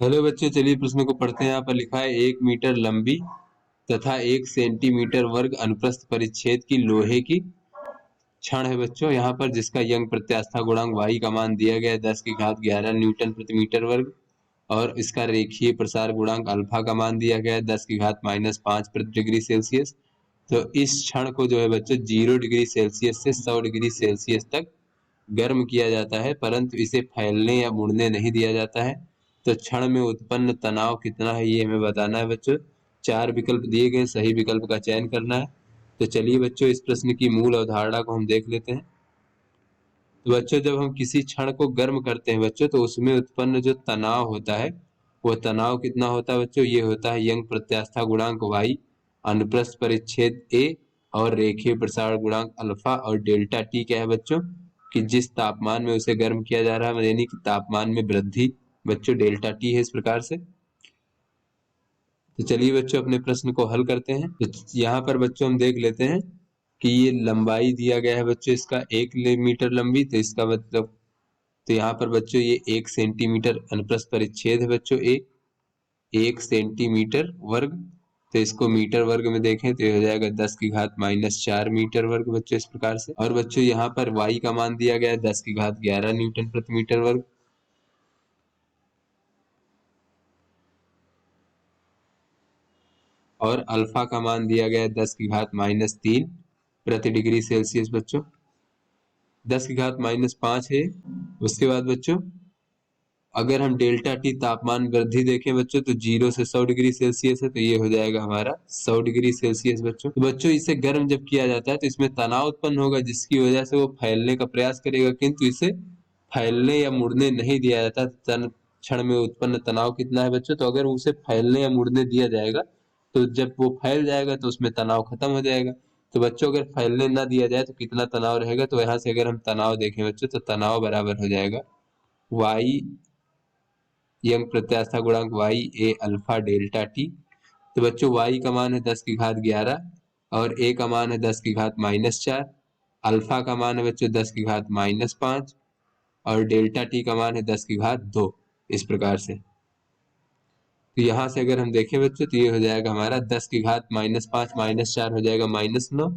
Hello बच्चों, चलिए प्रश्न को पढ़ते हैं। यहाँ पर लिखा है 1 मीटर लंबी तथा 1 सेंटीमीटर वर्ग अनुप्रस्थ परिच्छेद की लोहे की छड़ है बच्चों। यहाँ पर जिसका यंग प्रत्यास्था गुणांक वाई का मान दिया गया है 10⁻11 न्यूटन प्रति मीटर वर्ग, और इसका रेखीय प्रसार गुणांक अल्फा का मान दिया गया है 10⁻−5 प्रति डिग्री सेल्सियस। तो इस क्षण को जो है बच्चों 0 डिग्री सेल्सियस से 100 डिग्री सेल्सियस तक गर्म किया जाता है, परंतु इसे फैलने या मुड़ने नहीं दिया जाता है। तो क्षण में उत्पन्न तनाव कितना है ये हमें बताना है बच्चों। 4 विकल्प दिए गए, सही विकल्प का चयन करना है। तो चलिए बच्चों इस प्रश्न की मूल अवधारणा को हम देख लेते हैं। तो बच्चों जब हम किसी क्षण को गर्म करते हैं बच्चों, तो उसमें उत्पन्न जो तनाव होता है वो तनाव कितना होता है बच्चों, ये होता है यंग प्रत्यास्था गुणांक वाई, अनुप्रस्थ परिच्छेद ए, और रेखीय प्रसार गुणांक अल्फा, और डेल्टा टी क्या है बच्चों कि जिस तापमान में उसे गर्म किया जा रहा है, यानी कि तापमान में वृद्धि बच्चों डेल्टा टी है। इस प्रकार से तो चलिए बच्चों अपने प्रश्न को हल करते हैं। तो यहाँ पर बच्चों हम देख लेते हैं कि ये लंबाई दिया गया है बच्चों इसका 1 मीटर लंबी, तो इसका मतलब तो यहाँ पर बच्चों ये 1 सेंटीमीटर अनुप्रस्थ परिच्छेद है बच्चों, 1 सेंटीमीटर वर्ग। तो इसको मीटर वर्ग में देखें तो ये हो जाएगा 10⁻−4 मीटर वर्ग बच्चों, इस प्रकार से। और बच्चों यहाँ पर वाई का मान दिया गया है 10⁻11 न्यूटन प्रति मीटर वर्ग, और अल्फा का मान दिया गया है 10⁻−3 प्रति डिग्री सेल्सियस बच्चों। 10⁻5 है। उसके बाद बच्चों अगर हम डेल्टा टी तापमान वृद्धि देखें बच्चों, तो 0 से 100 डिग्री सेल्सियस है, तो ये हो जाएगा हमारा 100 डिग्री सेल्सियस बच्चों। तो बच्चों इसे गर्म जब किया जाता है तो इसमें तनाव उत्पन्न होगा, जिसकी वजह से वो फैलने का प्रयास करेगा, किंतु इसे फैलने या मुड़ने नहीं दिया जाता। क्षण में उत्पन्न तनाव कितना है बच्चों, तो अगर उसे फैलने या मुड़ने दिया जाएगा तो जब वो फैल जाएगा तो उसमें तनाव खत्म हो जाएगा। तो बच्चों अगर फैलने ना दिया जाए तो कितना तनाव रहेगा, तो यहाँ से अगर हम तनाव देखें बच्चों, तो तनाव बराबर हो जाएगा वाई यंग प्रत्यास्था गुणांक वाई ए अल्फा डेल्टा टी। तो बच्चों वाई का मान है 10⁻11 और ए का मान है 10⁻−4, अल्फा का मान है बच्चों 10⁻−5, और डेल्टा टी का मान है 10⁻2। इस प्रकार से तो यहाँ से अगर हम देखें बच्चों तो ये हो जाएगा हमारा 10⁻−5 -4 हो जाएगा -9,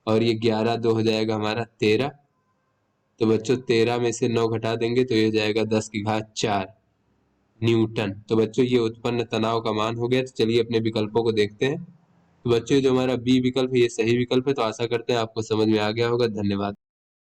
और ये 11 2 हो जाएगा हमारा 13। तो बच्चों 13 में से 9 घटा देंगे तो ये हो जाएगा 10⁻4 न्यूटन। तो बच्चों ये उत्पन्न तनाव का मान हो गया। तो चलिए अपने विकल्पों को देखते हैं। तो बच्चों जो हमारा बी विकल्प है ये सही विकल्प है। तो आशा करते हैं आपको समझ में आ गया होगा। धन्यवाद।